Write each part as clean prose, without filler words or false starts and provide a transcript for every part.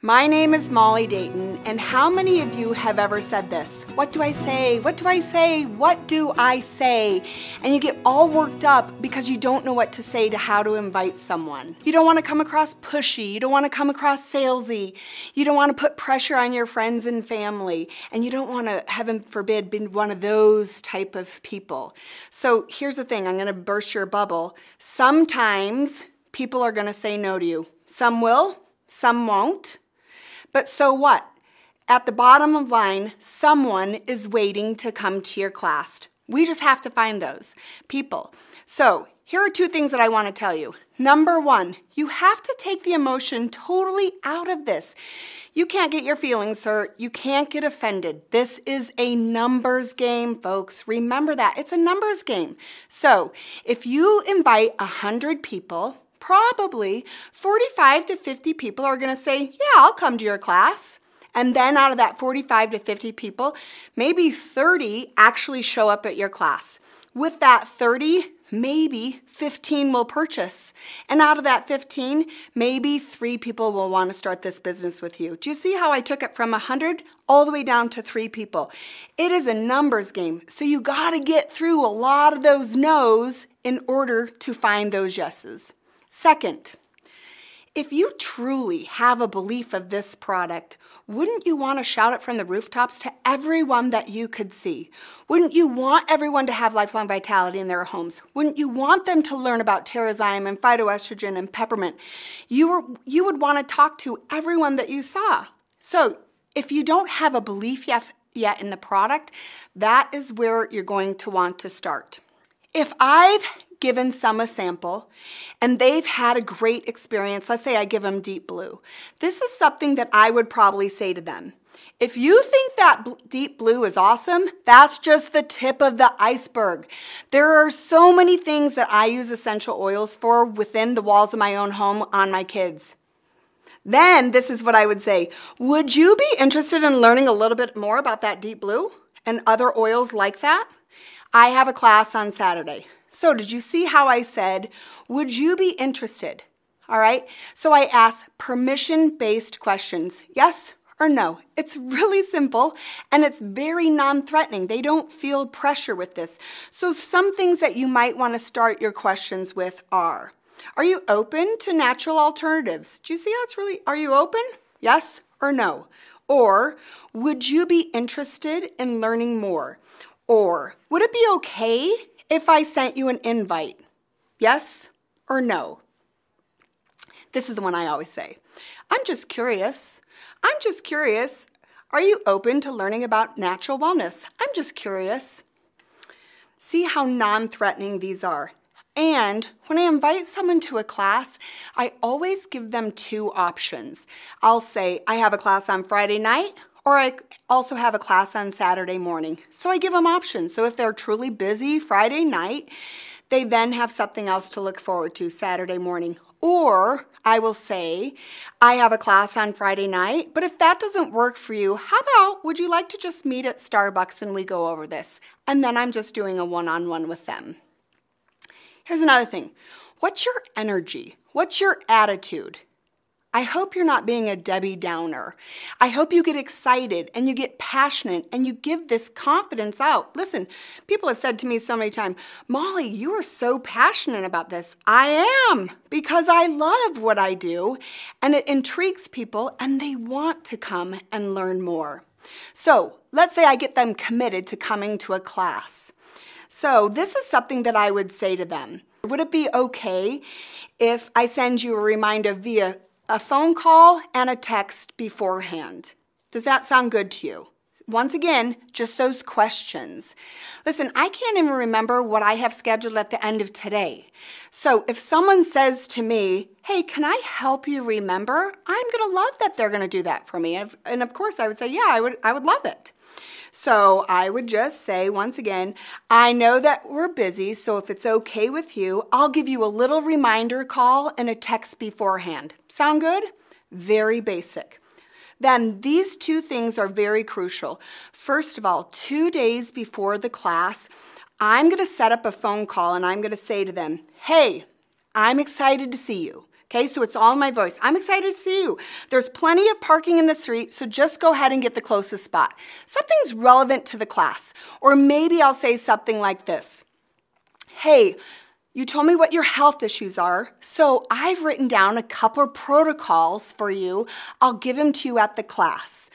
My name is Molly Dayton, and how many of you have ever said this? What do I say? What do I say? What do I say? And you get all worked up because you don't know what to say to how to invite someone. You don't want to come across pushy. You don't want to come across salesy. You don't want to put pressure on your friends and family. And you don't want to, heaven forbid, be one of those type of people. So here's the thing. I'm going to burst your bubble. Sometimes people are going to say no to you. Some will, some won't. But so what? At the bottom of the line, someone is waiting to come to your class. We just have to find those people. So here are two things that I want to tell you. Number one, you have to take the emotion totally out of this. You can't get your feelings hurt. You can't get offended. This is a numbers game, folks. Remember that. It's a numbers game. So if you invite 100 people, probably 45 to 50 people are going to say, yeah, I'll come to your class. And then out of that 45 to 50 people, maybe 30 actually show up at your class. With that 30, maybe 15 will purchase. And out of that 15, maybe 3 people will want to start this business with you. Do you see how I took it from 100 all the way down to 3 people? It is a numbers game. So you got to get through a lot of those no's in order to find those yeses. Second, if you truly have a belief of this product, wouldn't you want to shout it from the rooftops to everyone that you could see? Wouldn't you want everyone to have lifelong vitality in their homes? Wouldn't you want them to learn about TerraZyme and phytoestrogen and peppermint? You would want to talk to everyone that you saw. So if you don't have a belief yet in the product, that is where you're going to want to start. If I've given some a sample and they've had a great experience, let's say I give them Deep Blue, this is something that I would probably say to them. If you think that Deep Blue is awesome, that's just the tip of the iceberg. There are so many things that I use essential oils for within the walls of my own home on my kids. Then this is what I would say. Would you be interested in learning a little bit more about that Deep Blue and other oils like that? I have a class on Saturday. So did you see how I said, would you be interested? All right. So I ask permission-based questions. Yes or no? It's really simple and it's very non-threatening. They don't feel pressure with this. So some things that you might want to start your questions with are you open to natural alternatives? Do you see how it's really, are you open? Yes or no? Or would you be interested in learning more? Or would it be okay if I sent you an invite? Yes or no? This is the one I always say. I'm just curious. I'm just curious. Are you open to learning about natural wellness? I'm just curious. See how non-threatening these are. And when I invite someone to a class, I always give them 2 options. I'll say, I have a class on Friday night, or I also have a class on Saturday morning. So I give them options. So if they're truly busy Friday night, they then have something else to look forward to Saturday morning. Or I will say, I have a class on Friday night, but if that doesn't work for you, how about would you like to just meet at Starbucks and we go over this? And then I'm just doing a one-on-one with them. Here's another thing. What's your energy? What's your attitude? I hope you're not being a Debbie Downer. I hope you get excited and you get passionate and you give this confidence out. Listen, people have said to me so many times, Molly, you are so passionate about this. I am, because I love what I do and it intrigues people and they want to come and learn more. So let's say I get them committed to coming to a class. So this is something that I would say to them. Would it be okay if I send you a reminder via a phone call and a text beforehand? Does that sound good to you? Once again, just those questions. Listen, I can't even remember what I have scheduled at the end of today. So if someone says to me, hey, can I help you remember? I'm going to love that they're going to do that for me. And of course I would say, yeah, I would love it. So I would just say, once again, I know that we're busy, so if it's okay with you, I'll give you a little reminder call and a text beforehand. Sound good? Very basic. Then these 2 things are very crucial. First of all, 2 days before the class, I'm going to set up a phone call and I'm going to say to them, hey, I'm excited to see you. Okay, so it's all in my voice. I'm excited to see you. There's plenty of parking in the street, so just go ahead and get the closest spot. Something's relevant to the class. Or maybe I'll say something like this. Hey, you told me what your health issues are, so I've written down a couple of protocols for you. I'll give them to you at the class.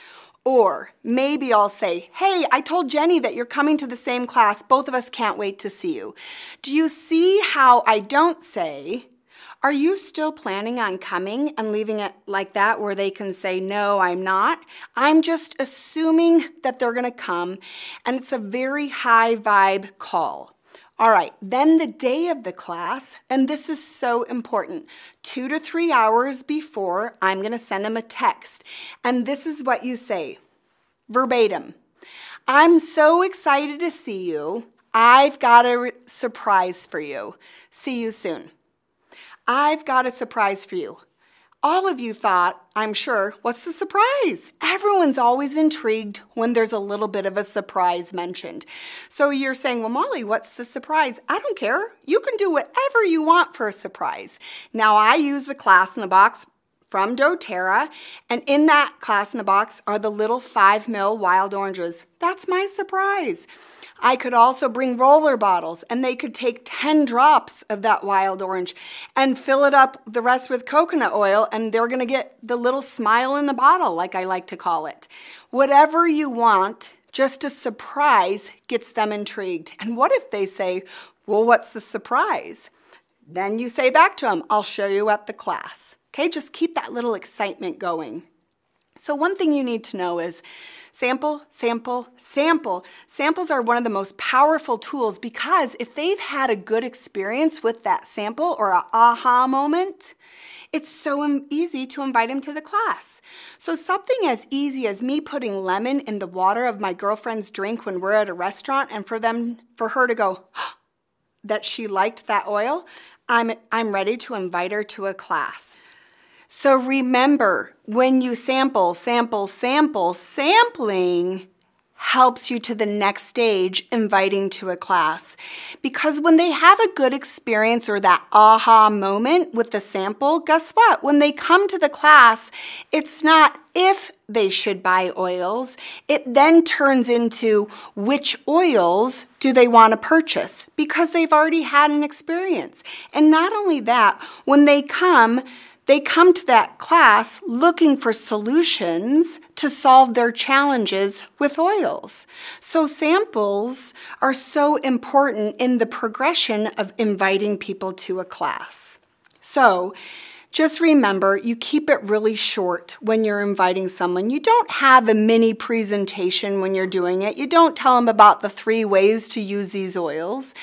Or maybe I'll say, hey, I told Jenny that you're coming to the same class. Both of us can't wait to see you. Do you see how I don't say, are you still planning on coming, and leaving it like that where they can say, no, I'm not? I'm just assuming that they're going to come, and it's a very high vibe call. All right, then the day of the class, and this is so important, 2 to 3 hours before, I'm going to send them a text. And this is what you say, verbatim. I'm so excited to see you. I've got a surprise for you. See you soon. I've got a surprise for you. All of you thought, I'm sure, what's the surprise? Everyone's always intrigued when there's a little bit of a surprise mentioned. So you're saying, well, Molly, what's the surprise? I don't care. You can do whatever you want for a surprise. Now, I use the class in the box from doTERRA, and in that class in the box are the little 5 ml wild oranges. That's my surprise. I could also bring roller bottles, and they could take 10 drops of that wild orange and fill it up the rest with coconut oil, and they're going to get the little smile in the bottle, like I like to call it. Whatever you want, just a surprise gets them intrigued. And what if they say, well, what's the surprise? Then you say back to them, I'll show you at the class. Okay, just keep that little excitement going. So one thing you need to know is sample, sample, sample. Samples are one of the most powerful tools because if they've had a good experience with that sample or an aha moment, it's so easy to invite them to the class. So something as easy as me putting lemon in the water of my girlfriend's drink when we're at a restaurant and for her to go, that she liked that oil, I'm ready to invite her to a class. So remember, when you sample, sampling helps you to the next stage, inviting to a class. Because when they have a good experience or that aha moment with the sample, guess what? When they come to the class, it's not if they should buy oils. It then turns into which oils do they want to purchase because they've already had an experience. And not only that, when they come to that class looking for solutions to solve their challenges with oils. So samples are so important in the progression of inviting people to a class. So just remember, you keep it really short when you're inviting someone. You don't have a mini presentation when you're doing it. You don't tell them about the 3 ways to use these oils.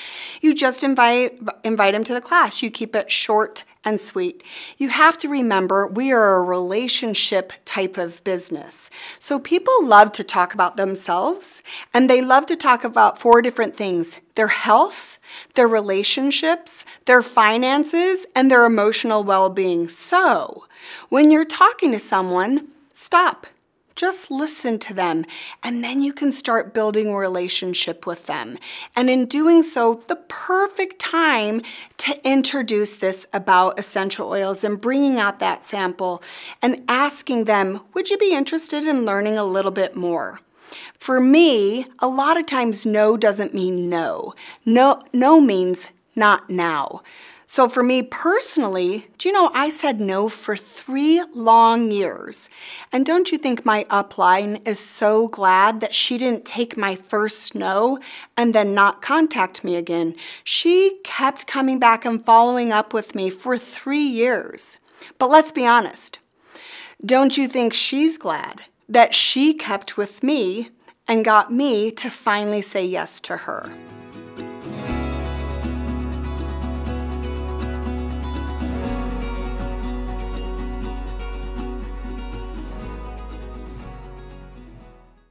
You just invite them to the class. You keep it short and sweet. You have to remember we are a relationship type of business. So people love to talk about themselves, and they love to talk about 4 different things: their health, their relationships, their finances, and their emotional well-being. So when you're talking to someone, stop. Just listen to them, and then you can start building a relationship with them. And in doing so, the perfect time to introduce this about essential oils and bringing out that sample and asking them, would you be interested in learning a little bit more? For me, a lot of times no doesn't mean no. No means not now. So for me personally, do you know I said no for 3 long years? And don't you think my upline is so glad that she didn't take my first no and then not contact me again? She kept coming back and following up with me for 3 years. But let's be honest. Don't you think she's glad that she kept with me and got me to finally say yes to her?